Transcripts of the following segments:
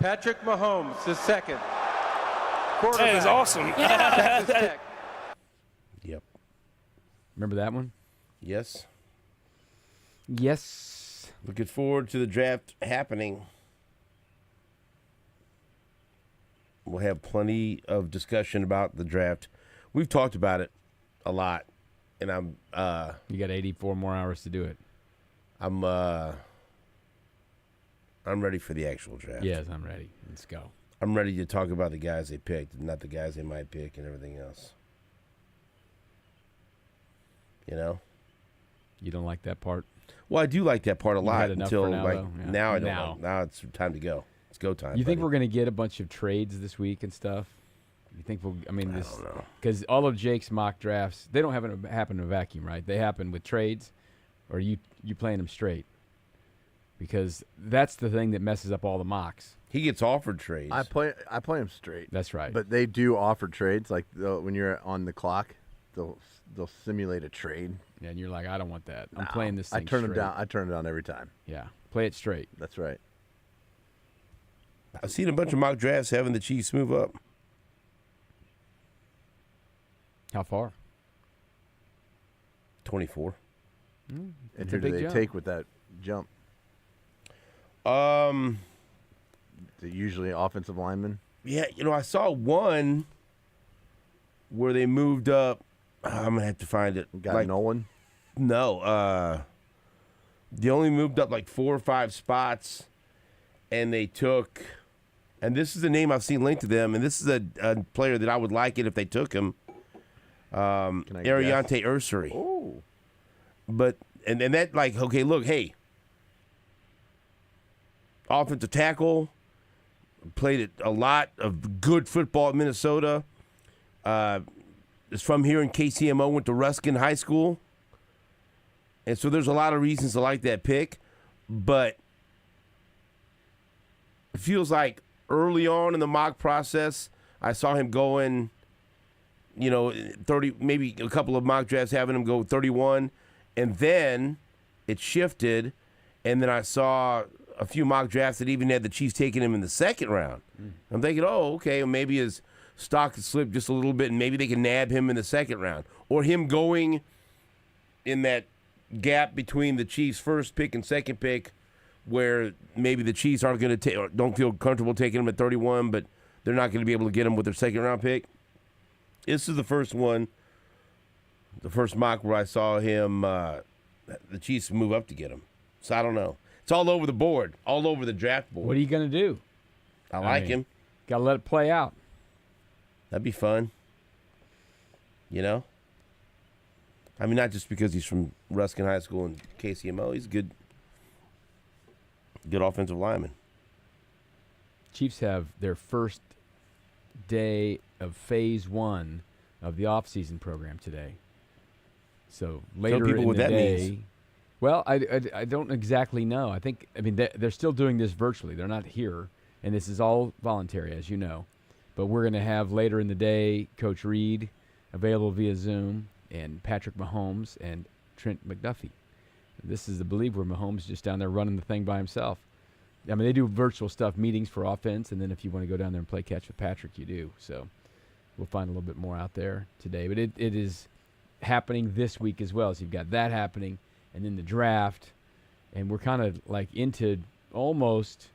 Patrick Mahomes, the second. That is awesome. Texas Tech. Yep. Remember that one? Yes. Yes. Looking forward to the draft happening. We'll have plenty of discussion about the draft. We've talked about it a lot, and I'm. You got 84 more hours to do it. I'm ready for the actual draft. Yes, I'm ready. Let's go. I'm ready to talk about the guys they picked, not the guys they might pick, and everything else. You know. You don't like that part? Well, I do like that part a lot until now, like though? Yeah. now I don't. Know. Now it's time to go. It's go time. You think buddy. we're going to get a bunch of trades this week and stuff? You think we'll? I mean, I don't know. Because all of Jake's mock drafts, they don't happen in a vacuum, right? They happen with trades, or you playing them straight. Because that's the thing that messes up all the mocks. He gets offered trades. I play them straight. That's right. But they do offer trades. Like when you're on the clock, they'll simulate a trade. Yeah, and you're like, I don't want that. I'm playing this thing I turn straight. them down. I turn it down every time. Yeah, play it straight. That's right. I've seen a bunch of mock drafts having the Chiefs move up. How far? 24. And It's who a do big they jump. take with that jump? Yeah, Usually offensive linemen. I saw one where they moved up. I'm gonna have to find it. Got Nolan. No, they only moved up like 4 or 5 spots, and they took. And this is the name I've seen linked to them, and this is a player that I would like it if they took him. Ariante Ursary. Oh. But and that like okay, look, hey, offensive tackle, played a lot of good football at Minnesota. Is from here in KCMO, went to Ruskin High School, and so there's a lot of reasons to like that pick, but it feels like early on in the mock process, I saw him going, 30, maybe a couple of mock drafts having him go 31, and then it shifted, and then I saw a few mock drafts that even had the Chiefs taking him in the second round. I'm thinking, okay, well, maybe his stock has slipped just a little bit, and maybe they can nab him in the second round, or him going in that gap between the Chiefs' first pick and second pick, where maybe the Chiefs aren't going to take, or don't feel comfortable taking him at 31, but they're not going to be able to get him with their second round pick. This is the first one, the first mock where I saw him, the Chiefs move up to get him. So I don't know. It's all over the board, all over the draft board. What are you going to do? I like him. Got to let it play out. That'd be fun. I mean, not just because he's from Ruskin High School and KCMO. He's a good offensive lineman. Chiefs have their first day of phase 1 of the off-season program today. So later people in what the that day, means. well, I don't exactly know. I mean they're still doing this virtually. They're not here, and this is all voluntary, as you know. But we're going to have later in the day Coach Reed available via Zoom, and Patrick Mahomes and Trent McDuffie. This is the Believe where Mahomes is just down there running the thing by himself. I mean, they do virtual stuff, meetings for offense, and then if you want to go down there and play catch with Patrick, you do. So we'll find a little bit more out there today. But it is happening this week as well. So you've got that happening, and then the draft, and we're kind of like into almost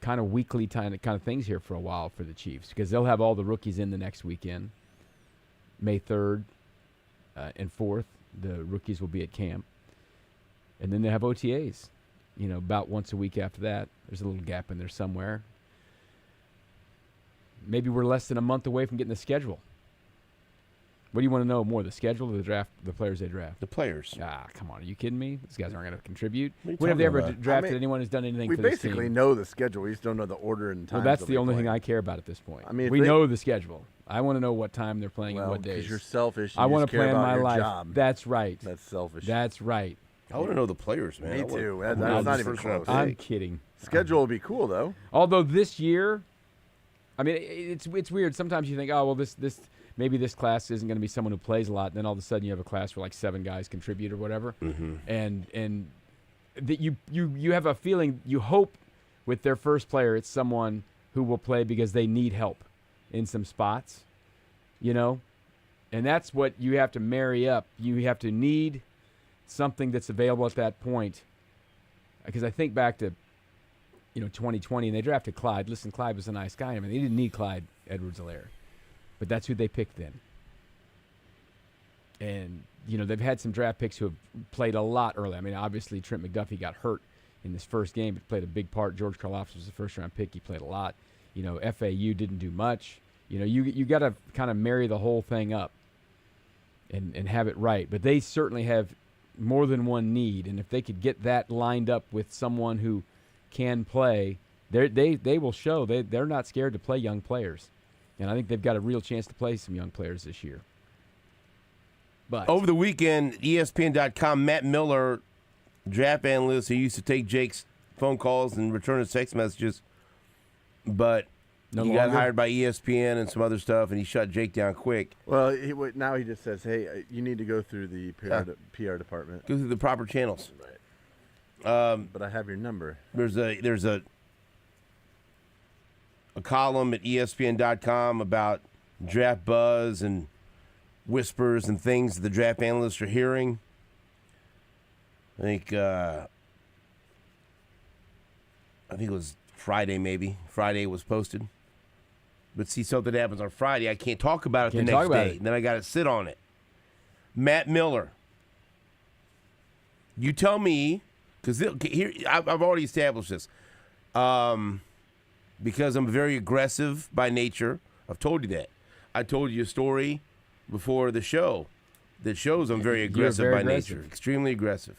kind of weekly kind of things here for a while for the Chiefs, because they'll have all the rookies in the next weekend. May 3rd and 4th, the rookies will be at camp. And then they have OTAs, about once a week after that. There's a little gap in there somewhere. Maybe we're less than a month away from getting the schedule. What do you want to know more, the schedule or the draft, the players they draft? The players. Come on. Are you kidding me? These guys aren't going to contribute. What are you When have they talking ever about? drafted anyone who's done anything We for this team? basically know the schedule. We just don't know the order and time. Well, that's the only thing I care about at this point. I mean, if we they- know the schedule. I want to know what time they're playing and Well, what days. because you're selfish. I want to plan my your life. Job. That's right. That's selfish. That's right. I want to know the players, man. Me I too. wanna- That's I wanna know not the even first round close. I'm pick. kidding. Schedule will be cool though. Although this year, I mean, it's weird. Sometimes you think, oh well, this maybe this class isn't going to be someone who plays a lot. And then all of a sudden you have a class where like 7 guys contribute or whatever, and that you have a feeling, you hope with their first player, it's someone who will play because they need help in some spots, and that's what you have to marry up. You have to need something that's available at that point. Because I think back to, 2020, and they drafted Clyde. Listen, Clyde was a nice guy. I mean, they didn't need Clyde Edwards-Helaire, but that's who they picked then. And, they've had some draft picks who have played a lot early. I mean, obviously, Trent McDuffie got hurt in this first game, but played a big part. George Karlaftis was the first-round pick. He played a lot. FAU didn't do much. You got to kind of marry the whole thing up and have it right. But they certainly have more than one need, and if they could get that lined up with someone who can play, they will show they're not scared to play young players, and I think they've got a real chance to play some young players this year. But over the weekend, ESPN.com, Matt Miller, draft analyst who used to take Jake's phone calls and return his text messages, but he got hired by ESPN and some other stuff, and he shut Jake down quick. Well, now he just says, hey, you need to go through the PR department. Go through the proper channels. Right. But I have your number. There's a column at ESPN.com about draft buzz and whispers and things that the draft analysts are hearing. I think it was Friday, maybe. Friday was posted. But see, something happens on Friday. I can't talk about it the next day. Then I got to sit on it. Matt Miller. You tell me, because here I've already established this. Because I'm very aggressive by nature. I've told you that. I told you a story before the show that shows I'm very aggressive by nature. Extremely aggressive.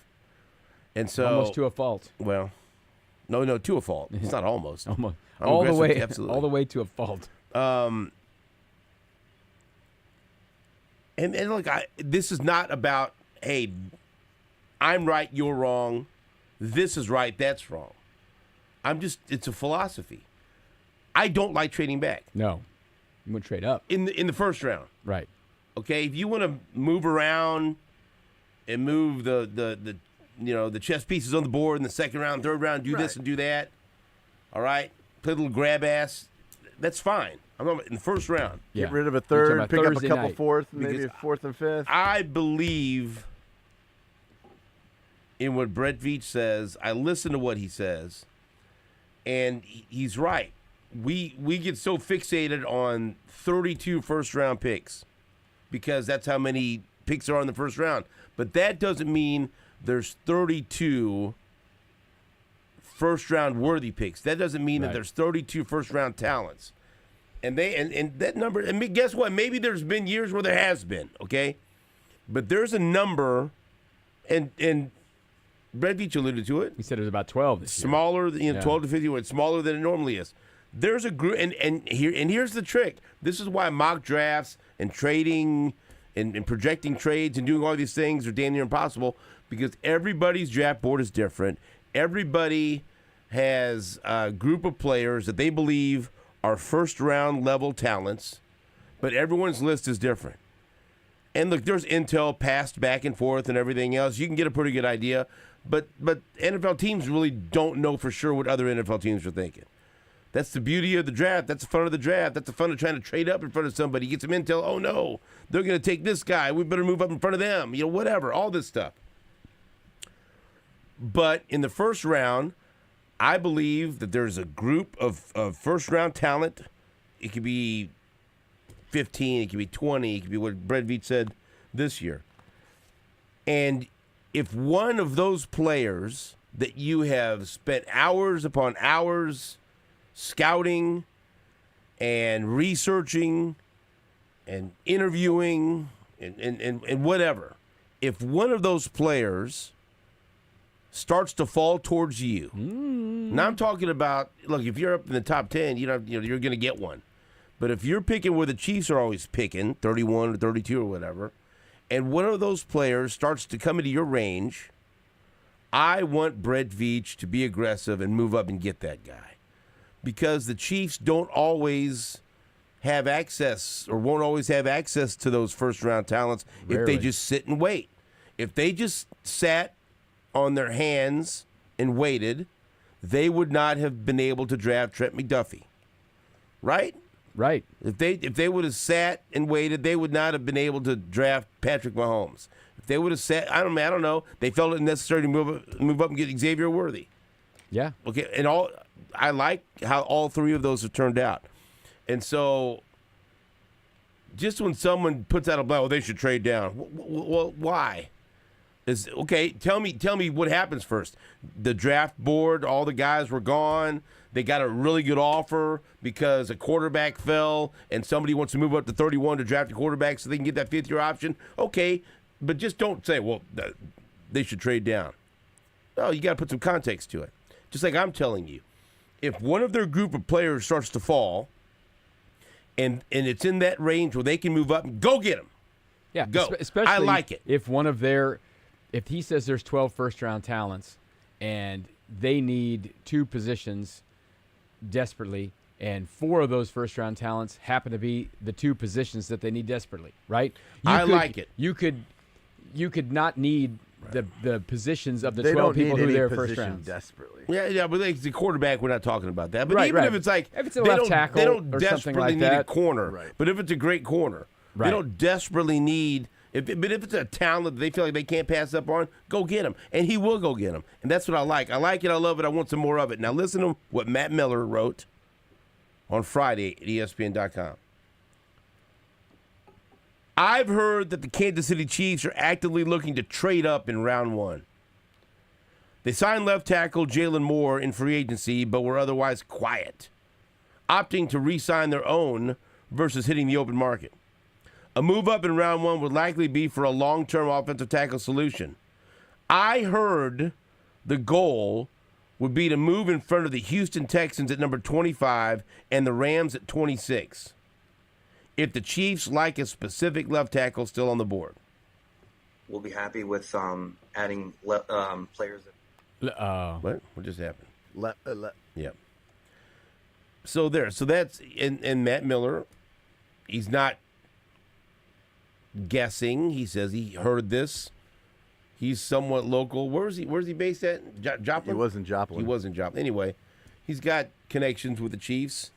And so almost to a fault. Well, no, to a fault. It's not almost. Almost. I'm all the way, absolutely. all the way to a fault. And look, this is not about, hey, I'm right, you're wrong. This is right, that's wrong. It's a philosophy. I don't like trading back. No, you want to trade up in the first round. Right. Okay, if you want to move around and move the chess pieces on the board in the second round, third round, do this and do that. All right, play a little grab ass. That's fine. I'm talking about in the first round. Get rid of a third, pick up a couple night. fourth, maybe a fourth and fifth. I believe in what Brett Veach says. I listen to what he says, and he's right. We get so fixated on 32 first-round picks because that's how many picks are in the first round. But that doesn't mean there's 32 first-round worthy picks. That doesn't mean that there's 32 first-round talents. And that number, and guess what? Maybe there's been years where there has been, okay? But there's a number, and Brett Veach alluded to it. He said it was about 12 this year. Smaller, 12 to 50, it's smaller than it normally is. There's a group, and here's the trick. This is why mock drafts and trading and projecting trades and doing all these things are damn near impossible, because everybody's draft board is different. Everybody has a group of players that they believe are first-round level talents, but everyone's list is different. And look, there's intel passed back and forth and everything else. You can get a pretty good idea, but NFL teams really don't know for sure what other NFL teams are thinking. That's the beauty of the draft. That's the fun of the draft. That's the fun of trying to trade up in front of somebody. Get some intel. Oh, no, they're going to take this guy. We better move up in front of them. Whatever, all this stuff. But in the first round, I believe that there's a group of first-round talent. It could be 15. It could be 20. It could be what Brett Veach said this year. And if one of those players that you have spent hours upon hours scouting and researching and interviewing and whatever, if one of those players starts to fall towards you. Now I'm talking about, look, if you're up in the top 10, you're going to get one. But if you're picking where the Chiefs are always picking, 31 or 32 or whatever, and one of those players starts to come into your range, I want Brett Veach to be aggressive and move up and get that guy. Because the Chiefs don't always have access or won't always have access to those first-round talents if they just sit and wait. If they just sat on their hands and waited, they would not have been able to draft Trent McDuffie, right? Right. If they would have sat and waited, they would not have been able to draft Patrick Mahomes. If they would have sat, I don't know. They felt it necessary to move up and get Xavier Worthy. Yeah. Okay, and I like how all three of those have turned out. And so, just when someone puts out a blast, well, they should trade down. Well, why? Tell me what happens first. The draft board, all the guys were gone. They got a really good offer because a quarterback fell, and somebody wants to move up to 31 to draft a quarterback so they can get that fifth-year option. Okay, but just don't say, well, they should trade down. No, you got to put some context to it. Just like I'm telling you, if one of their group of players starts to fall, and it's in that range where they can move up, go get them. Yeah, go. Especially I like it. If he says there's 12 first-round talents and they need 2 positions desperately, and 4 of those first-round talents happen to be the 2 positions that they need desperately, right? I like it. You could not need the positions of the They 12 don't people need who any they're first position round. desperately. Yeah, but like the quarterback, we're not talking about that. But Right, even right. if it's like If it's a they left don't, tackle they don't or something desperately like need a that. corner. Right. But if it's a great corner, Right. they don't desperately need. But if it's a talent that they feel like they can't pass up on, go get him, and he will go get him, and that's what I like. I like it. I love it. I want some more of it. Now listen to what Matt Miller wrote on Friday at ESPN.com. I've heard that the Kansas City Chiefs are actively looking to trade up in round 1. They signed left tackle Jalen Moore in free agency, but were otherwise quiet, opting to re-sign their own versus hitting the open market. A move up in round 1 would likely be for a long-term offensive tackle solution. I heard the goal would be to move in front of the Houston Texans at number 25 and the Rams at 26. If the Chiefs like a specific left tackle still on the board. We'll be happy with adding players. What just happened? Yeah. So that's and Matt Miller, he's not guessing. He says he heard this. He's somewhat local. Where's he based at? Joplin? He was in Joplin. He was in Joplin. Anyway, he's got connections with the Chiefs.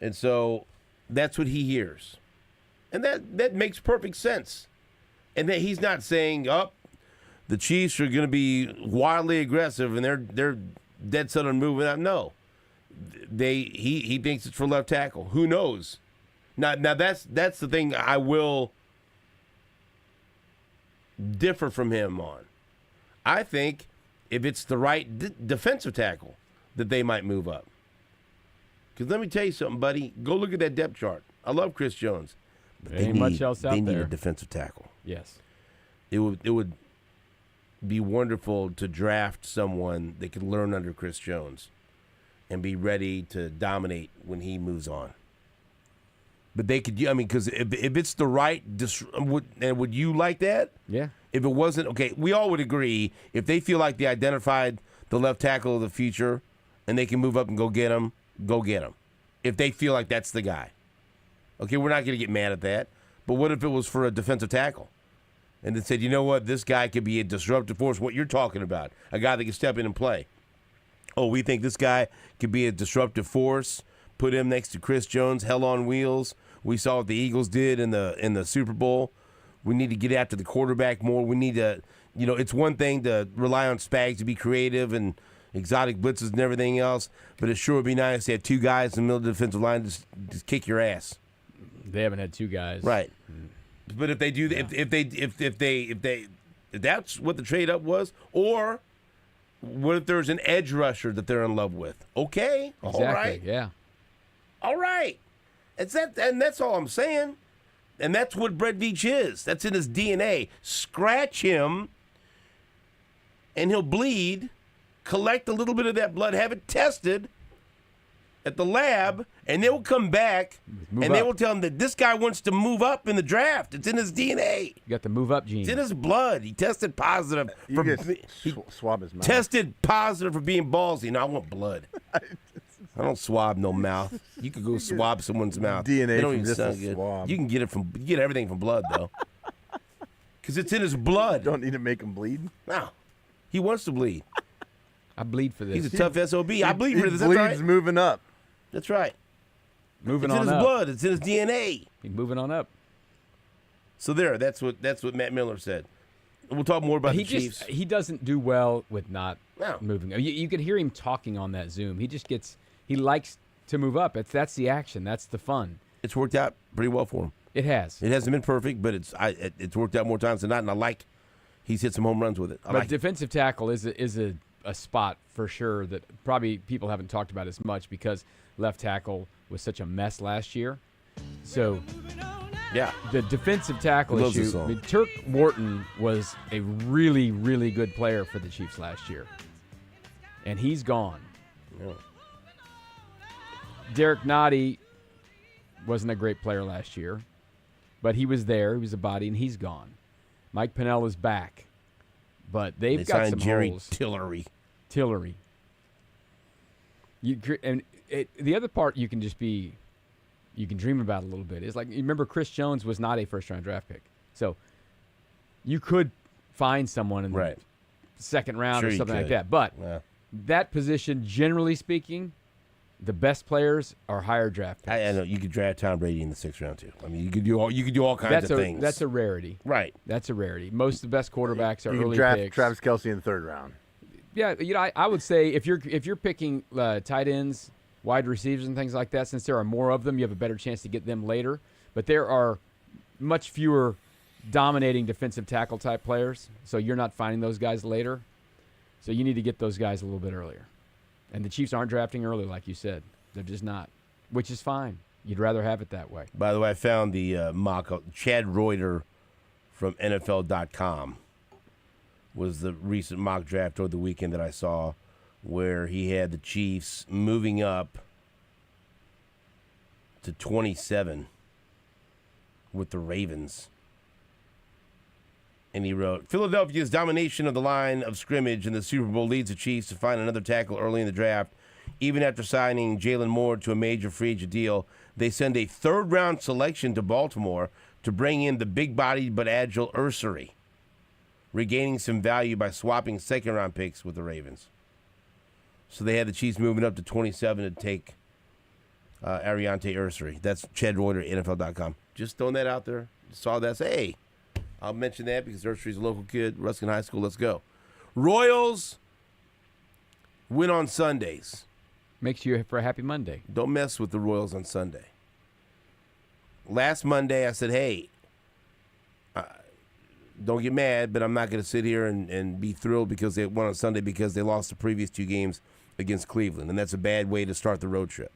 And so that's what he hears. And that makes perfect sense. And that he's not saying, the Chiefs are going to be wildly aggressive and they're dead set on moving out. No. He thinks it's for left tackle. Who knows? Now that's the thing I will differ from him on. I think if it's the right defensive tackle that they might move up. Because let me tell you something, buddy. Go look at that depth chart. I love Chris Jones. But Ain't much else out they need there. a defensive tackle. Yes. It would be wonderful to draft someone that could learn under Chris Jones and be ready to dominate when he moves on. But they could, because if it's the right, would you like that? Yeah. If it wasn't, okay, we all would agree, if they feel like they identified the left tackle of the future and they can move up and go get him, go get him. If they feel like that's the guy. Okay, we're not going to get mad at that. But what if it was for a defensive tackle? And they said, you know what, this guy could be a disruptive force, what you're talking about, a guy that can step in and play. Oh, we think this guy could be a disruptive force. Put him next to Chris Jones, hell on wheels. We saw what the Eagles did in the Super Bowl. We need to get after the quarterback more. We need to, it's one thing to rely on Spags to be creative and exotic blitzes and everything else, but it sure would be nice to have 2 guys in the middle of the defensive line just kick your ass. They haven't had 2 guys. Right. But if they do, if that's what the trade up was, or what if there's an edge rusher that they're in love with? Okay, Exactly. all right, Yeah. all right. It's that, and that's all I'm saying. And that's what Brett Veach is. That's in his DNA. Scratch him, and he'll bleed. Collect a little bit of that blood, have it tested at the lab, and they will come back, they will tell him that this guy wants to move up in the draft. It's in his DNA. You got the move up gene. It's in his blood. He tested positive. You swab his mouth. Tested positive for being ballsy. No, I want blood. I don't swab no mouth. You could go swab someone's mouth. DNA They don't from even just sound a good. swab. You can get everything from blood though, because it's in his blood. Don't need to make him bleed. No, he wants to bleed. I bleed for this. He's a tough SOB. I bleed He for this. That's bleeds right. moving up. That's right. moving It's in on his up. blood. It's in his DNA. He's moving on up. So that's what Matt Miller said. We'll talk more about the Chiefs. He doesn't do well with not No. moving. You could hear him talking on that Zoom. He likes to move up. That's the action. That's the fun. It's worked out pretty well for him. It has. It hasn't been perfect, but it's worked out more times than not, and I like he's hit some home runs with it. I But like it. defensive tackle is a spot for sure that probably people haven't talked about as much because left tackle was such a mess last year. So Yeah. the defensive tackle He loves this issue. song. Turk Wharton was a really, really good player for the Chiefs last year, and he's gone. Yeah. Derek Nottie wasn't a great player last year, but he was there. He was a body, and he's gone. Mike Pennell is back, but They they've got signed some Jerry holes. Tillery. The other part you can dream about a little bit is like, you remember Chris Jones was not a first-round draft pick, so you could find someone in the Right. second round Sure or you something like could. that. But Yeah. that position, generally speaking, the best players are higher draft picks. I know you could draft Tom Brady in the 6th round too. I mean, you could do all kinds of things. That's a rarity. right. That's a rarity. Most of the best quarterbacks are You can early draft picks. Travis Kelce in the 3rd round. Yeah, I would say if you're picking tight ends, wide receivers, and things like that, since there are more of them, you have a better chance to get them later. But there are much fewer dominating defensive tackle type players, so you're not finding those guys later. So you need to get those guys a little bit earlier. And the Chiefs aren't drafting early, like you said. They're just not, which is fine. You'd rather have it that way. By the way, I found the mock up. Chad Reuter from NFL.com was the recent mock draft over the weekend that I saw, where he had the Chiefs moving up to 27 with the Ravens. And he wrote, Philadelphia's domination of the line of scrimmage in the Super Bowl leads the Chiefs to find another tackle early in the draft. Even after signing Jalen Moore to a major free agent deal, they send a 3rd-round selection to Baltimore to bring in the big-bodied but agile Ursary, regaining some value by swapping 2nd-round picks with the Ravens. So they had the Chiefs moving up to 27 to take Ariante Ursary. That's Chad Reuter, NFL.com. Just throwing that out there. Saw that. Say, hey, I'll mention that because Ursary's a local kid, Ruskin High School. Let's go. Royals win on Sundays. Makes you for a happy Monday. Don't mess with the Royals on Sunday. Last Monday, I said, hey, don't get mad, but I'm not going to sit here and be thrilled because they won on Sunday because they lost the previous 2 games against Cleveland, and that's a bad way to start the road trip.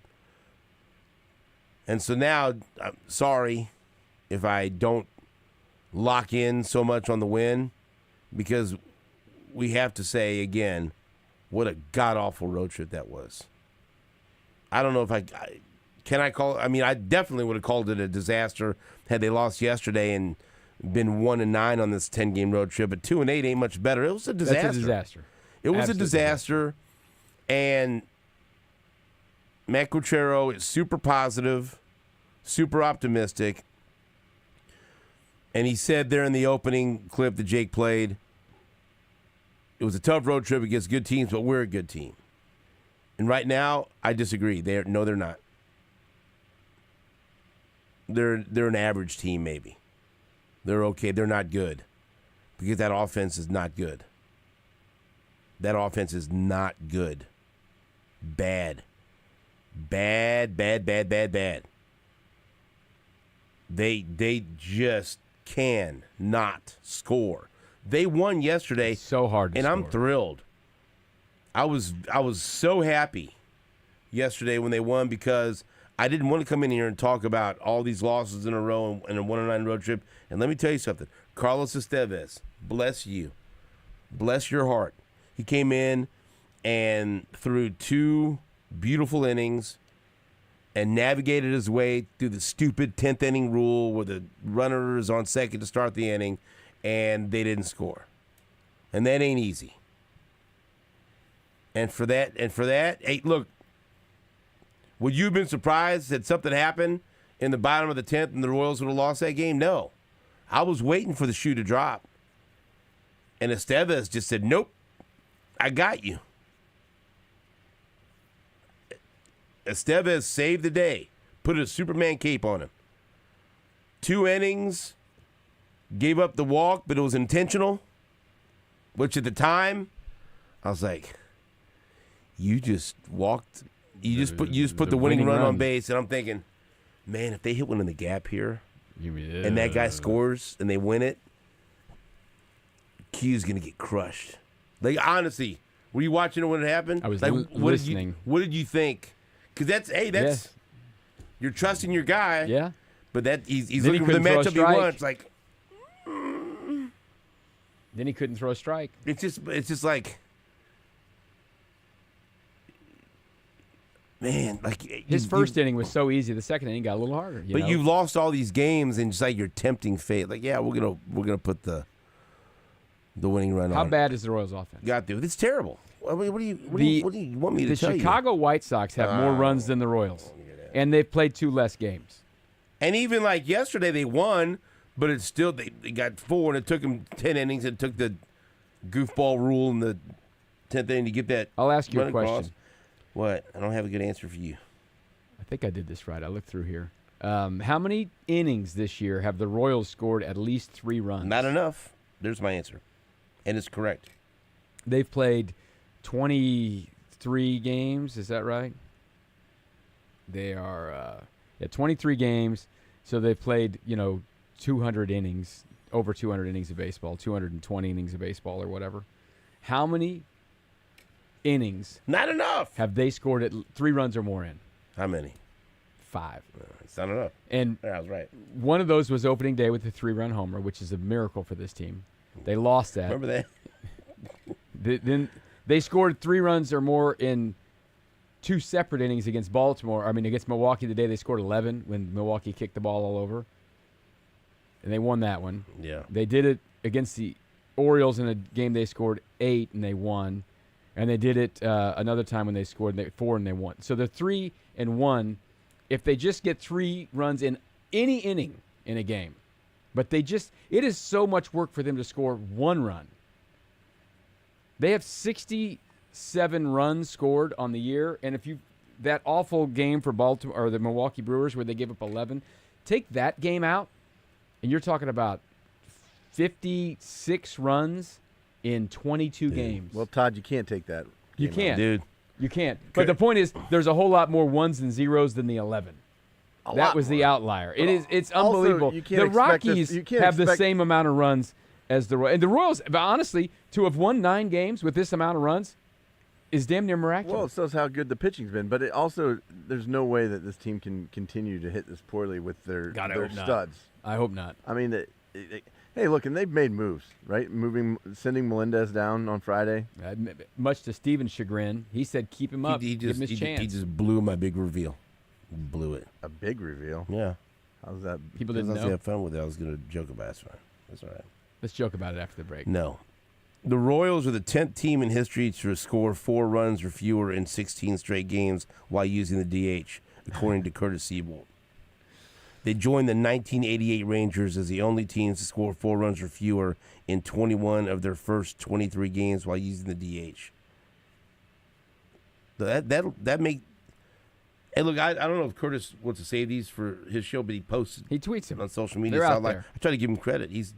And so now, I'm sorry if I don't lock in so much on the win, because we have to say again, what a god-awful road trip that was. I don't know if can I call it? I mean, I definitely would have called it a disaster had they lost yesterday and been 1-9 on this 10-game road trip. But 2-8 ain't much better. It was a disaster. That's a disaster. It was Absolute a disaster. And Matt Cucero is super positive, super optimistic. And he said there in the opening clip that Jake played, it was a tough road trip against good teams, but we're a good team. And right now, I disagree. They're not. They're an average team, maybe. They're okay. They're not good because that offense is not good. That offense is not good. Bad. Bad. They just cannot score. They won yesterday. It's so hard to and score. I'm thrilled. I was so happy yesterday when they won because I didn't want to come in here and talk about all these losses in a row and a 1-9 road trip. And let me tell you something. Carlos Estevez, bless you. Bless your heart. He came in and threw 2 beautiful innings and navigated his way through the stupid 10th inning rule where the runner is on second to start the inning and they didn't score. And that ain't easy. And for that, hey, look, would you have been surprised that something happened in the bottom of the 10th and the Royals would have lost that game? No. I was waiting for the shoe to drop. And Estevez just said, nope, I got you. Estevez saved the day. Put a Superman cape on him. 2 innings. Gave up the walk, but it was intentional. Which at the time, I was like, you just walked. You just put the winning run on base, and I'm thinking, man, if they hit one in the gap here, and that guy scores and they win it, Q's gonna get crushed. Like honestly, were you watching it when it happened? I was like, listening. What did you think? Because that's you're trusting your guy. Yeah. But that he's Then looking for the matchup he wants. Like then he couldn't throw a strike. it's just like, man, like His first inning was so easy. The second inning got a little harder. But you've lost all these games, and just like you're tempting fate. Like, yeah, we're gonna put the winning run on. How bad is the Royals' offense? Got to. It's terrible. I mean, what do you want me to tell you? The Chicago White Sox have more runs than the Royals, and they've played 2 less games. And even like yesterday, they won, but it's still they got 4, and it took them 10 innings. It took the goofball rule in the 10th inning to get that. I'll ask you a run question. across. What? I don't have a good answer for you. I think I did this right. I looked through here. How many innings this year have the Royals scored at least 3 runs? Not enough. There's my answer, and it's correct. They've played 23 games. Is that right? They are 23 games. So they've played 200 innings, over 200 innings of baseball, 220 innings of baseball or whatever. How many innings? Not enough. Have they scored at 3 runs or more in? How many? 5. It's not enough. And I was right. one of those was opening day with a 3-run homer, which is a miracle for this team. They lost that. Remember that? Then they scored 3 runs or more in 2 separate innings against Baltimore. I mean, against Milwaukee today, they scored 11 when Milwaukee kicked the ball all over. And they won that one. Yeah. They did it against the Orioles in a game they scored 8 and they won. And they did it another time when they scored 4 and they won. So they're 3-1 if they just get 3 runs in any inning in a game. But it is so much work for them to score 1 run. They have 67 runs scored on the year, and if that awful game for Baltimore or the Milwaukee Brewers where they gave up 11, take that game out, and you're talking about 56 runs in 22 games. Well, Todd, you can't take that. You can't, dude. You can't. But the point is, there's a whole lot more 1s and 0s than the 11. That was the outlier. It's unbelievable. The Rockies have the same amount of runs as the Royals. And the Royals, honestly, to have won 9 games with this amount of runs is damn near miraculous. Well, it shows how good the pitching's been, but it also there's no way that this team can continue to hit this poorly with their studs. I hope not. I mean, hey, look, and they've made moves, right? Sending Melendez down on Friday. Much to Steven's chagrin, he said keep him up, give him his chance. He just blew my big reveal. Blew it. A big reveal? Yeah. How's that? People didn't know. I have fun with it. I was going to joke about it. That's all right. Let's joke about it after the break. No. The Royals are the 10th team in history to score 4 runs or fewer in 16 straight games while using the DH, according to Curtis Seabolt. They joined the 1988 Rangers as the only teams to score 4 runs or fewer in 21 of their first 23 games while using the DH. That make. Hey, look, I don't know if Curtis wants to say these for his show, but he tweets them on social media. They're out there. I try to give him credit. He's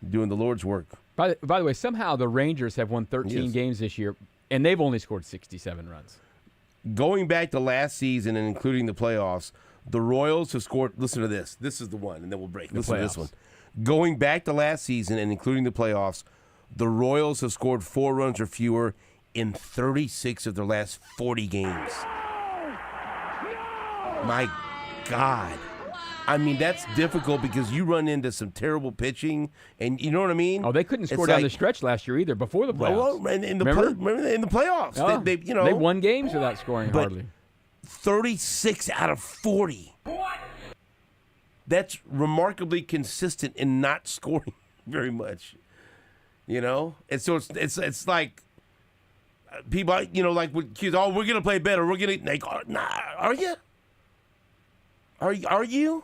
doing the Lord's work. By the way, somehow the Rangers have won 13 games this year, and they've only scored 67 runs. Going back to last season and including the playoffs, the Royals have scored. Listen to this. This is the one, and then we'll break. Listen to this one. Going back to last season and including the playoffs, the Royals have scored 4 runs or fewer in 36 of their last 40 games. My God. I mean, that's difficult because you run into some terrible pitching, and you know what I mean? Oh, they couldn't score down the stretch last year either, before the playoffs. Well, in the playoffs. Oh, they won games without scoring hardly. 36 out of 40. That's remarkably consistent in not scoring very much. You know? And so it's like people, like with kids, we're going to play better. We're going to, like, nah, are you? Are you?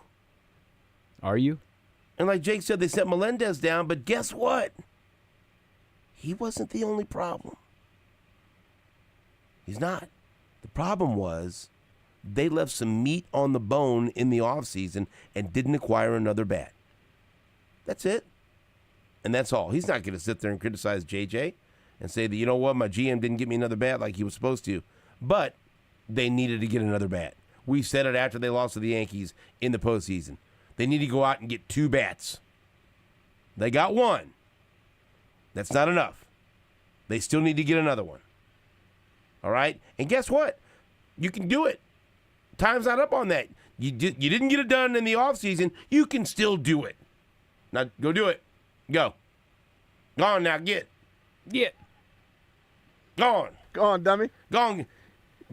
Are you? And like Jake said, they sent Melendez down, but guess what? He wasn't the only problem. He's not. The problem was they left some meat on the bone in the offseason and didn't acquire another bat. That's it. And that's all. He's not going to sit there and criticize JJ and say that, you know what, my GM didn't get me another bat like he was supposed to. But they needed to get another bat. We said it after they lost to the Yankees in the postseason. They need to go out and get 2 bats. They got 1. That's not enough. They still need to get another one. All right? And guess what? You can do it. Time's not up on that. You didn't get it done in the offseason. You can still do it. Now, go do it. Go. Go on now. Get. Go on. Go on, dummy. Go on.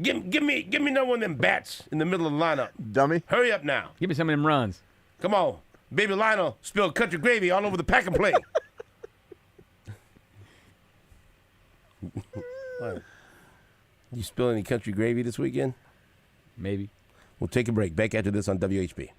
Give me another one of them bats in the middle of the lineup. Dummy. Hurry up now. Give me some of them runs. Come on. Baby Lionel spilled country gravy all over the pack and play. What? You spill any country gravy this weekend? Maybe. We'll take a break. Back after this on WHB.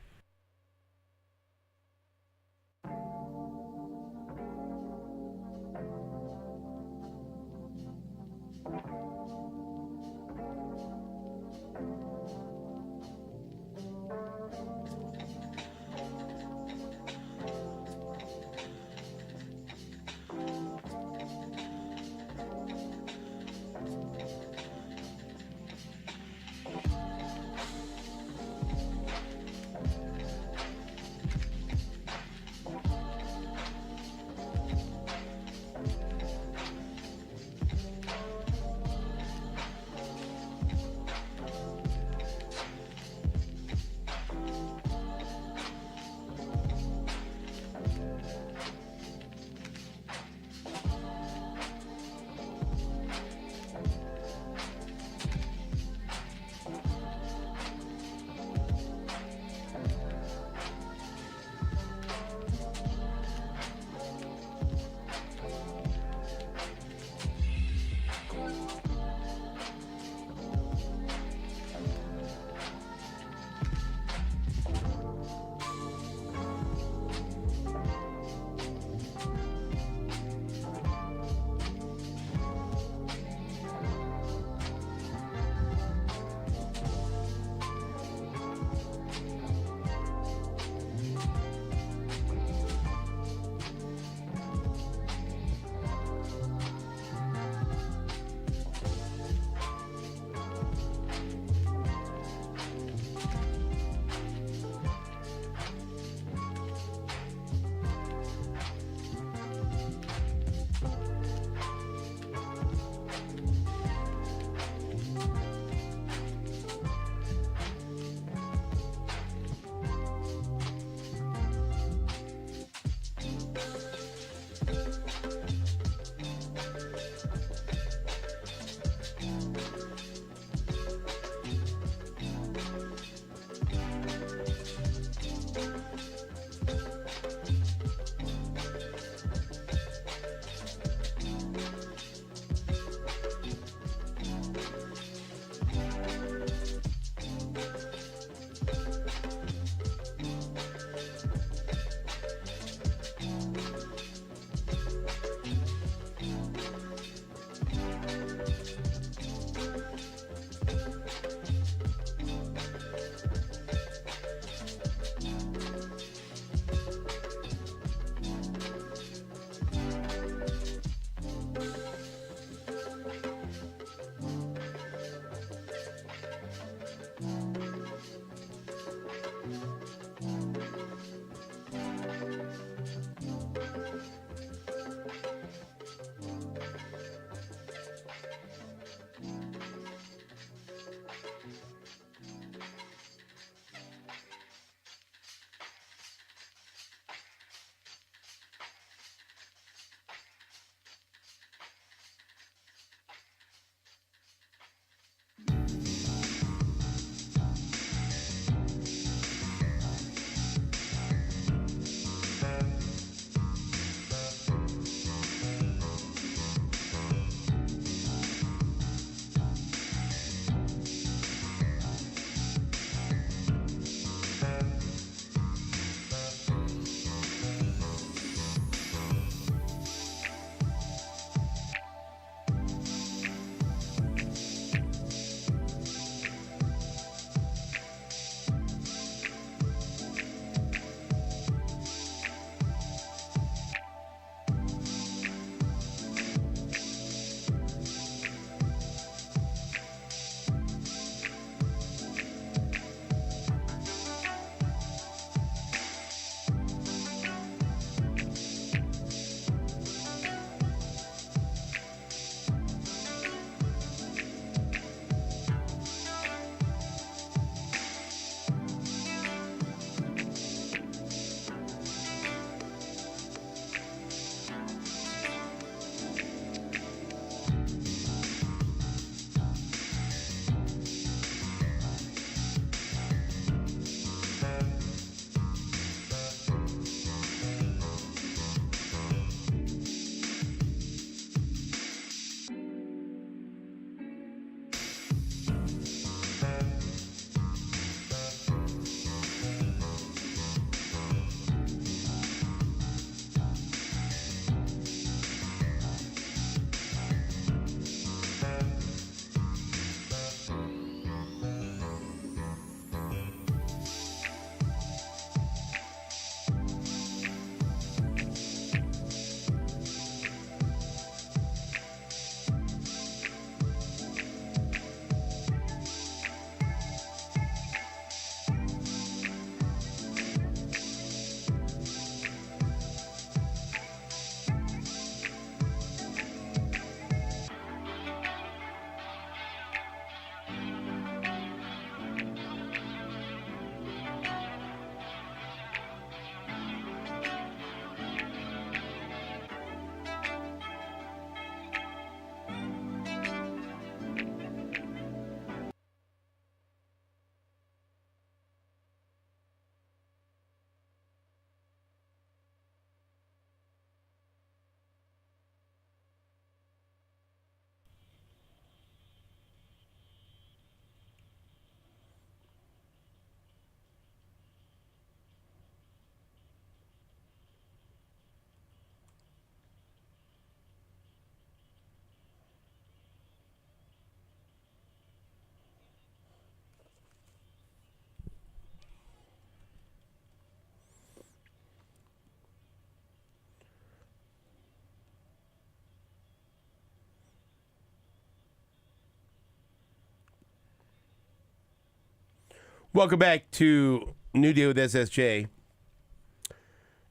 Welcome back to New Deal with SSJ.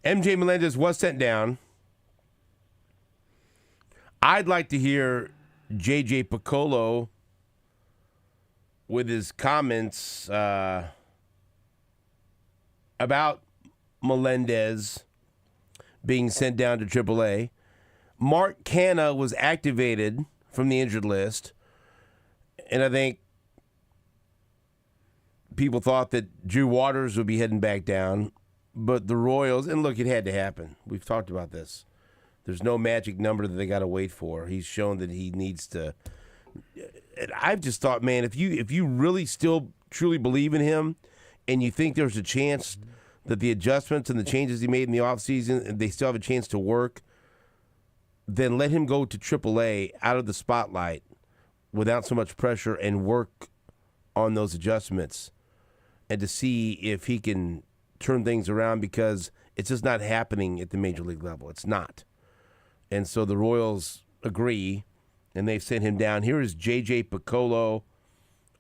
MJ Melendez was sent down. I'd like to hear JJ Piccolo with his comments about Melendez being sent down to AAA. Mark Canha was activated from the injured list, and I think people thought that Drew Waters would be heading back down, but the Royals, and look, it had to happen. We've talked about this. There's no magic number that they got to wait for. He's shown that he needs to. And I've just thought, man, if you really still truly believe in him and you think there's a chance that the adjustments and the changes he made in the offseason, they still have a chance to work, then let him go to AAA out of the spotlight without so much pressure and work on those adjustments and to see if he can turn things around, because it's just not happening at the major league level. It's not. And so the Royals agree, and they've sent him down. Here is J.J. Piccolo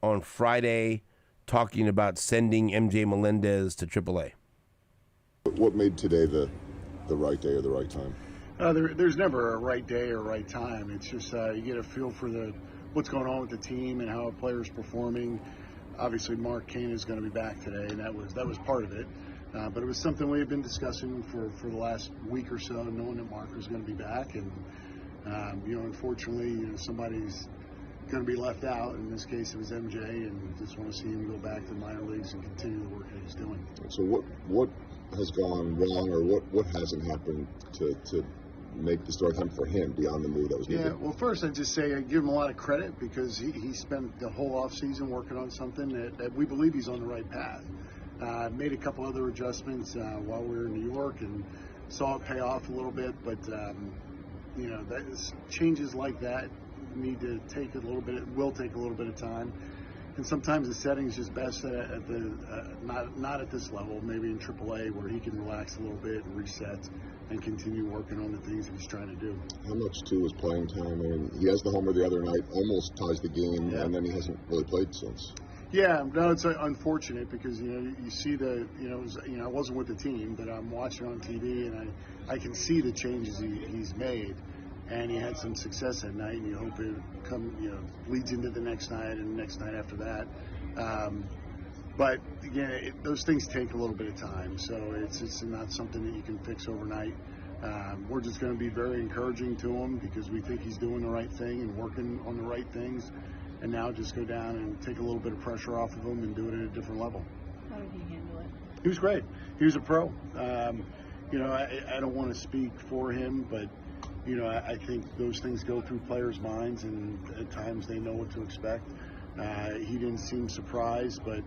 on Friday talking about sending MJ Melendez to AAA. What made today the right day or the right time? There's never a right day or right time. It's just you get a feel for what's going on with the team and how a player's performing. Obviously, Mark Canha is going to be back today, and that was part of it. But it was something we had been discussing for the last week or so, knowing that Mark was going to be back. And, unfortunately, somebody's going to be left out. In this case, it was MJ, and just want to see him go back to the minor leagues and continue the work that he's doing. So what has gone wrong, or what hasn't happened to make the start time for him beyond the move that was needed? Yeah, well, first I'd just say I give him a lot of credit, because he spent the whole offseason working on something that we believe he's on the right path. Made a couple other adjustments while we were in New York and saw it pay off a little bit, but changes like that need to take will take a little bit of time. And sometimes the setting is just best at the not at this level, maybe in AAA, where he can relax a little bit and reset and continue working on the things that he's trying to do. How much, too, is playing time? I mean, he has the homer the other night, almost ties the game, Yeah. and then he hasn't really played since. Yeah, no, it's unfortunate, because you see I wasn't with the team, but I'm watching on TV, and I can see the changes he's made, and he had some success that night, and you hope it leads into the next night and the next night after that. But again, those things take a little bit of time, so it's not something that you can fix overnight. We're just going to be very encouraging to him, because we think he's doing the right thing and working on the right things. And now just go down and take a little bit of pressure off of him and do it at a different level. How did he handle it? He was great. He was a pro. I don't want to speak for him, but I think those things go through players' minds, and at times they know what to expect. He didn't seem surprised, but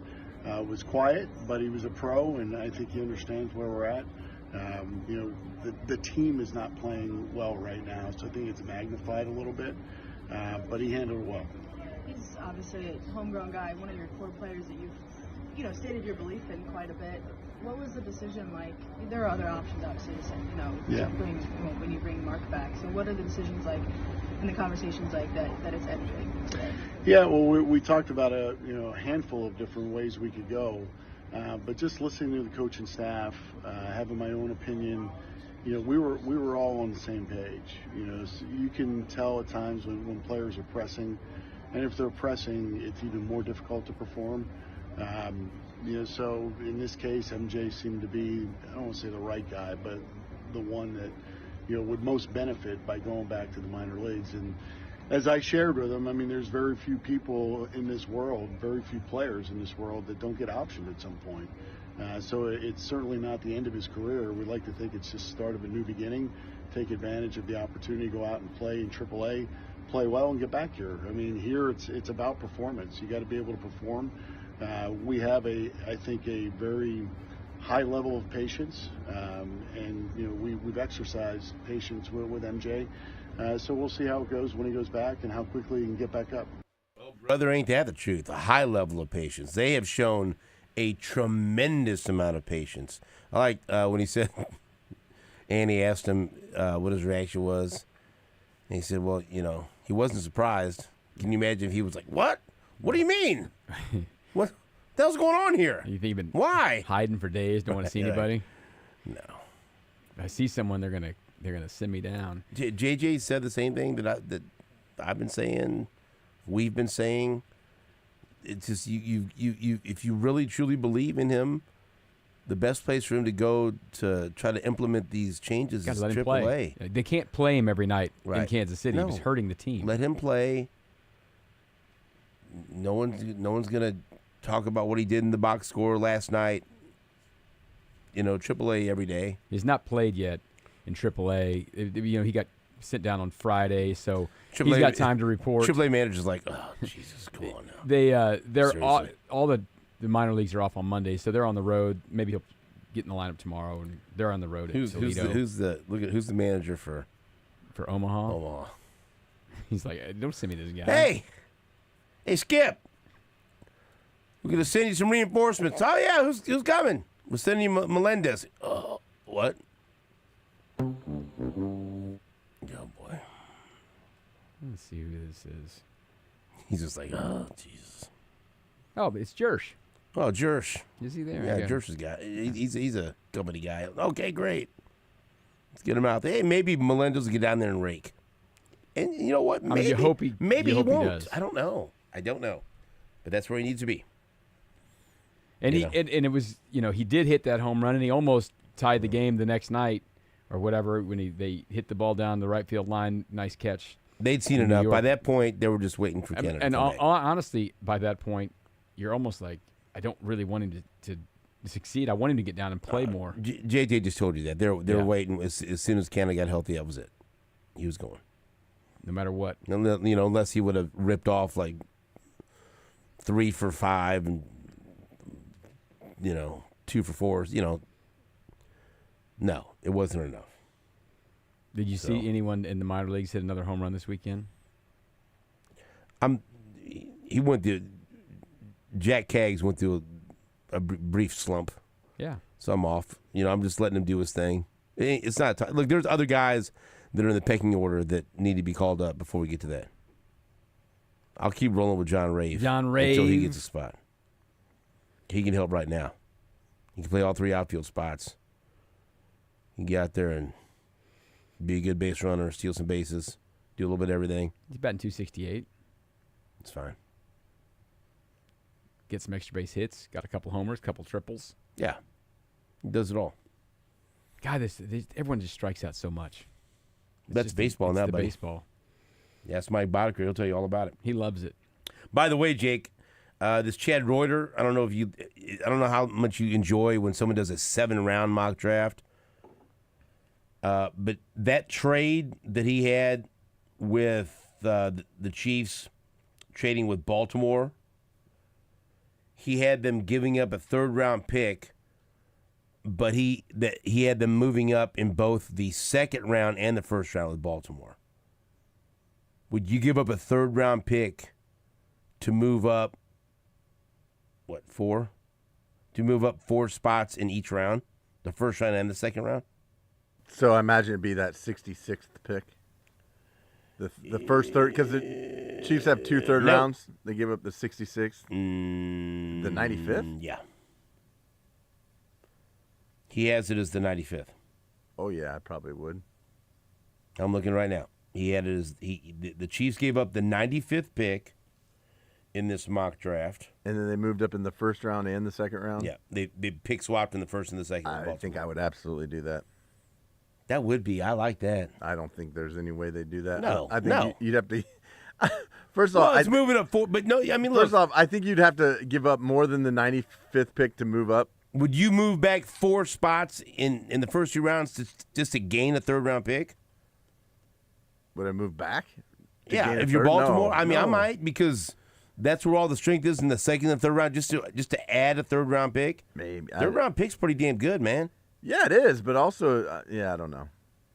was quiet. But he was a pro, and I think he understands where we're at. The team is not playing well right now, so I think it's magnified a little bit. But he handled it well. He's obviously a homegrown guy, one of your core players that you've, stated your belief in quite a bit. What was the decision like? There are other options, obviously, to say, when you bring Mark back. So what are the decisions like, and the conversations like that it's MJ today? Yeah, well, we talked about a handful of different ways we could go, but just listening to the coaching staff, having my own opinion. We were all on the same page. So you can tell at times when players are pressing. And if they're pressing, it's even more difficult to perform. So in this case, MJ seemed to be, I don't want to say the right guy, but the one that, would most benefit by going back to the minor leagues. And as I shared with him, I mean, there's very few people in this world, very few players in this world that don't get optioned at some point. So it's certainly not the end of his career. We like to think it's just the start of a new beginning. Take advantage of the opportunity to go out and play in AAA. Play well and get back here. I mean, here it's about performance. You got to be able to perform. We have I think a very high level of patience, and we've exercised patience with MJ. So we'll see how it goes when he goes back and how quickly he can get back up. Well, brother, ain't that the truth? A high level of patience. They have shown a tremendous amount of patience. I like when he said, Annie asked him what his reaction was. And he said, well, he wasn't surprised. Can you imagine if he was like, what? What do you mean? What The hell's going on here? You think you've been Why? hiding for days? Don't want to see anybody? No. If I see someone, they're gonna send me down. JJ said the same thing that I've been saying. We've been saying. It's just you if you really truly believe in him, the best place for him to go to try to implement these changes is let him AAA. play. They can't play him every night in Kansas City. No. He's hurting the team. Let him play. No one's gonna talk about what he did in the box score last night. AAA every day. He's not played yet in AAA. He got sent down on Friday, so he's got time to report. AAA manager's like, oh Jesus, come on now. They're all the minor leagues are off on Monday, so they're on the road. Maybe he'll get in the lineup tomorrow, and they're on the road at Toledo. Who's the manager for Omaha? Omaha. He's like, don't send me this guy. Hey, Skip. We're gonna send you some reinforcements. Oh yeah, who's coming? We're sending you Melendez. Oh, what? Oh boy. Let's see who this is. He's just like, oh Jesus. Oh, but it's Jersh. Oh, Jersh. Is he there? Yeah, Jersh's guy. He's a company guy. Okay, great. Let's get him out there. Hey, maybe Melendez will get down there and rake. And you know what? Maybe you hope he won't. he does. I don't know. But that's where he needs to be. And and it was, he did hit that home run, and he almost tied the game the next night or whatever when they hit the ball down the right field line. Nice catch. They'd seen enough. By that point, they were just waiting for Canada. And honestly, by that point, you're almost like, I don't really want him to succeed. I want him to get down and play more. JJ just told you that. They were waiting. As soon as Canada got healthy, that was it. He was going. No matter what. Unless he would have ripped off like 3 for 5 and 2 for 4s. No, it wasn't enough. Did you see anyone in the minor leagues hit another home run this weekend? He went through. Jack Kaggs went through a brief slump. Yeah. So I'm off. I'm just letting him do his thing. It's not look. There's other guys that are in the pecking order that need to be called up before we get to that. I'll keep rolling with John Rave. Until he gets a spot. He can help right now. He can play all 3 outfield spots. He can get out there and be a good base runner, steal some bases, do a little bit of everything. He's batting .268. It's fine. Get some extra base hits. Got a couple homers, couple triples. Yeah. He does it all. God, everyone just strikes out so much. That's baseball now, buddy. Baseball. Yeah, it's Mike Boddicker. He'll tell you all about it. He loves it. By the way, Jake, this Chad Reuter, I don't know how much you enjoy when someone does a 7-round mock draft. But that trade that he had with the Chiefs trading with Baltimore, he had them giving up a 3rd-round pick, but he had them moving up in both the 2nd round and the 1st round with Baltimore. Would you give up a 3rd-round pick to move up, 4? To move up 4 spots in each round, the 1st round and the 2nd round? So I imagine it'd be that 66th pick. The first third, because the Chiefs have 2 third rounds. They give up the 66th. The 95th? Yeah. He has it as the 95th. Oh, yeah, I probably would. I'm looking right now. He had it as the Chiefs gave up the 95th pick in this mock draft. And then they moved up in the 1st round and the 2nd round? Yeah, they pick swapped in the 1st and the 2nd. I think I would absolutely do that. That would be. I like that. I don't think there's any way they'd do that. No, I think you'd have to. First of all, it's moving up 4. But no, I mean, look. First off, I think you'd have to give up more than the 95th pick to move up. Would you move back 4 spots in the first 2 rounds just to gain a 3rd-round pick? Would I move back? Yeah, if you're Baltimore, no, I might, because that's where all the strength is in the 2nd and 3rd round. Just to add a 3rd-round pick. Maybe 3rd-round pick's pretty damn good, man. Yeah, it is, but also, I don't know.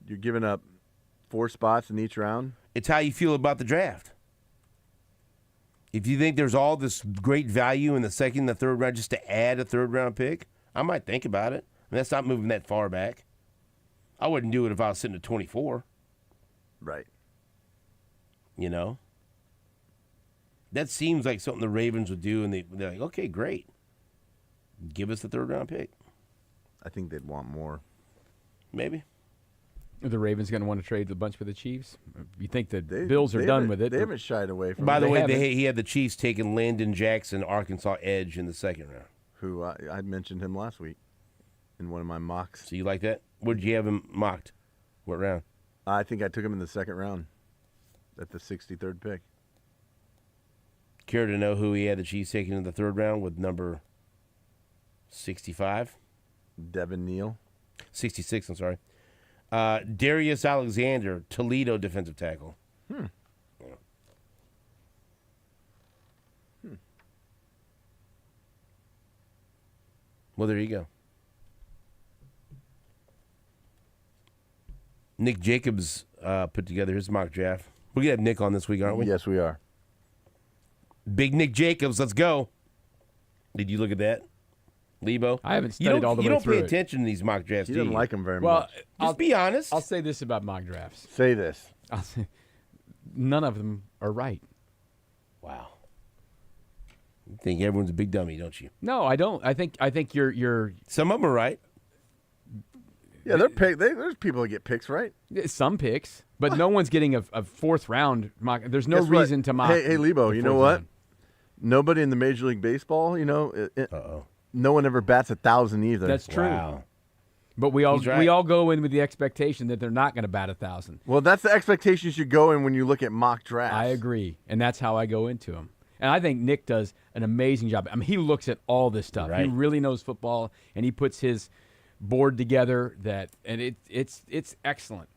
You're giving up 4 spots in each round. It's how you feel about the draft. If you think there's all this great value in the 2nd and the 3rd round just to add a 3rd-round pick, I might think about it. I mean, that's not moving that far back. I wouldn't do it if I was sitting at 24. Right. That seems like something the Ravens would do, and they're like, okay, great. Give us the 3rd round pick. I think they'd want more. Maybe. Are the Ravens going to want to trade a bunch with the Chiefs? You think the Bills are done with it? They haven't shied away from it. By the way, he had the Chiefs taking Landon Jackson, Arkansas edge in the 2nd round. Who I mentioned him last week in one of my mocks. So you like that? Where did you have him mocked? What round? I think I took him in the 2nd round at the 63rd pick. Care to know who he had the Chiefs taking in the 3rd round with number 65? Devin Neal. 66, I'm sorry. Darius Alexander, Toledo defensive tackle. Yeah. Well, there you go. Nick Jacobs put together his mock draft. We're going to have Nick on this week, aren't we? Yes, we are. Big Nick Jacobs, let's go. Did you look at that? Leabo? I haven't studied all the way through You don't pay it. attention to these mock drafts, He do doesn't you? like him very Well, much. Just be honest. I'll say this about mock drafts. Say this. I'll say, none of them are right. Wow. You think everyone's a big dummy, don't you? No, I don't. I think you're Some of them are right. Yeah, there's people that get picks, right? some picks, but no one's getting a 4th round mock. There's no Guess what? reason to mock. Hey, Leabo, the you know 4th what? round. Nobody in the Major League Baseball, no one ever bats 1,000 either. That's true. Wow. But we all go in with the expectation that they're not going to bat 1,000. Well, that's the expectation you should go in when you look at mock drafts. I agree, and that's how I go into them. And I think Nick does an amazing job. I mean, he looks at all this stuff. Right. He really knows football, and he puts his board together. And it's excellent.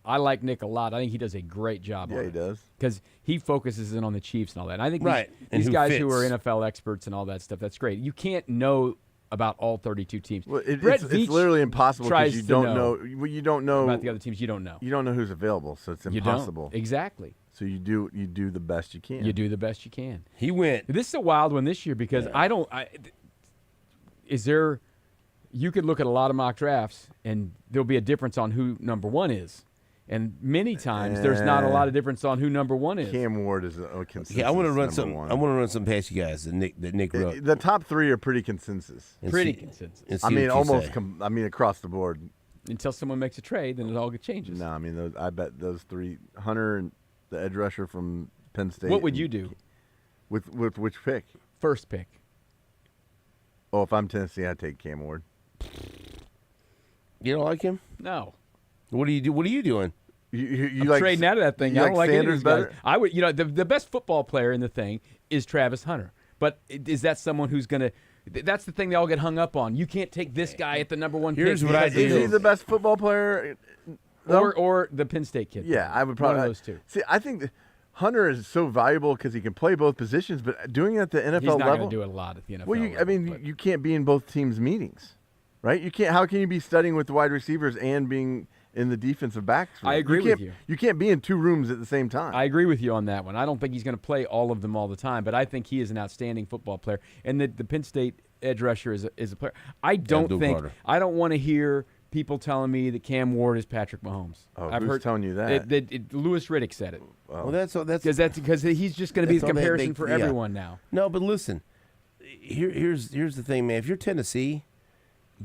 I like Nick a lot. I think he does a great job. Yeah, he does. Because he focuses in on the Chiefs and all that. And I think Right. And these who guys who are fits. NFL experts and all that stuff, that's great. You can't know about all 32 teams. Well, Brett it's Veach literally impossible tries because you to don't know. You don't know about the other teams. You don't know. You don't know who's available, so it's You impossible. don't. Exactly. So you do the best you can. You do the best you can. He went. This is a wild one this year because you could look at a lot of mock drafts and there'll be a difference on who number 1 is. And many times there's not a lot of difference on who number 1 is. Cam Ward is a consensus. Yeah, I want to run number some. one. I want to run some past you guys that Nick wrote. The top 3 are pretty consensus. And Pretty see- consensus. and see I mean, what you almost. say. Across the board. Until someone makes a trade, then it all changes. No, I mean, I bet those 3, Hunter and the edge rusher from Penn State. What would you do? With which pick? First pick. Oh, if I'm Tennessee, I'd take Cam Ward. You don't like him? No. What do you do? What are you doing? You I'm like trading out of that thing. you I don't like any of Sanders these guys. better? I would, the best football player in the thing is Travis Hunter. But is that someone who's going to? That's the thing they all get hung up on. You can't take this guy at the number 1 Here's pick. what I because do. Is he the best football player? Or the Penn State kid. Yeah, I would probably. one of those two. See, I think that Hunter is so valuable because he can play both positions, but doing it at the NFL He's not level, going to do it a lot at the NFL. well, level, you can't be in both teams' meetings, right? You can't. How can you be studying with the wide receivers and being in the defensive backs room? I agree with you. You can't be in 2 rooms at the same time. I agree with you on that one. I don't think he's going to play all of them all the time, but I think he is an outstanding football player. And the Penn State edge rusher is a player. I don't want to hear people telling me that Cam Ward is Patrick Mahomes. Oh, I've who's heard telling you that? Lewis Riddick said it. Well, that's Because he's just going to be the that's all they- comparison for yeah. everyone now. No, but listen. Here's the thing, man. If you're Tennessee,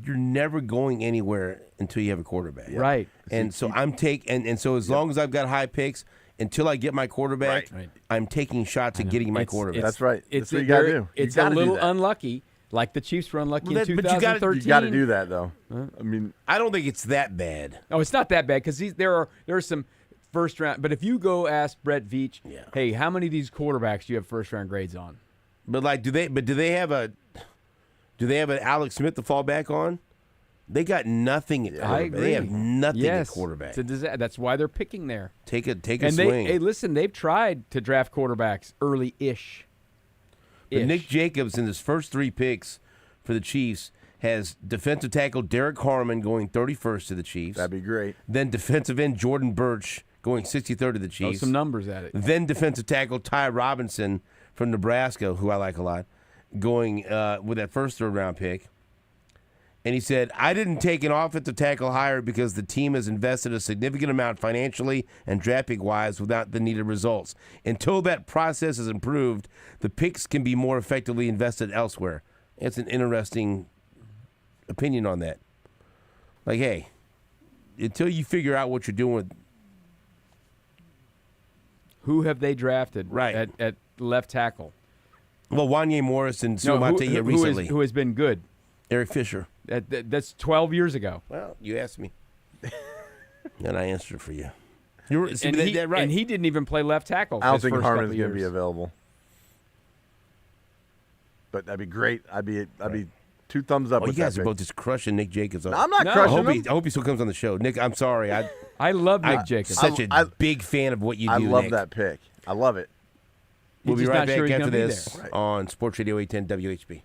you're never going anywhere until you have a quarterback. Right. And so so as long as I've got high picks, until I get my quarterback, Right. I'm taking shots at getting my quarterback. That's right. It's That's what you gotta do. It's You a gotta do little that. unlucky, like the Chiefs were unlucky Well, in but you gotta- 2013. You got to do that though. I mean, I don't think it's that bad. Oh, it's not that bad because there are some first round. But if you go ask Brett Veach, hey, how many of these quarterbacks do you have first round grades on? But do they have an Alex Smith to fall back on? They got nothing at quarterback. I agree. They have nothing yes, at quarterback. It's a disaster. That's why they're picking there. Take a And swing. hey, listen, they've tried to draft quarterbacks early-ish. But Nick Jacobs in his first 3 picks for the Chiefs has defensive tackle Derek Harmon going 31st to the Chiefs. that'd be great. Then defensive end Jordan Birch going 63rd to the Throw Chiefs. some numbers at it. Then defensive tackle Ty Robinson from Nebraska, who I like a lot, going with that first 3rd round pick. And he said, I didn't take an offensive tackle higher because the team has invested a significant amount financially and draft pick-wise without the needed results. Until that process is improved, the picks can be more effectively invested elsewhere. It's an interesting opinion on that. Like, hey, until you figure out what you're doing with. Who have they drafted right. at left tackle? Well, Wanye Morris and Suamataia recently. Who has been good? Eric Fisher. That's 12 years ago. Well, you asked me. And I answered for you. And he didn't even play left tackle. I don't think Harmon's going to be available. But that'd be great. I'd be 2 thumbs up. Oh, with you guys that are pick. both just crushing Nick Jacobs. No, I'm not crushing him. I hope he still comes on the show. Nick, I'm sorry. I love Nick Jacobs. Such a big fan of what you do, I love Nick. that pick. I love it. We'll be right back sure after this on Sports Radio 810 WHB.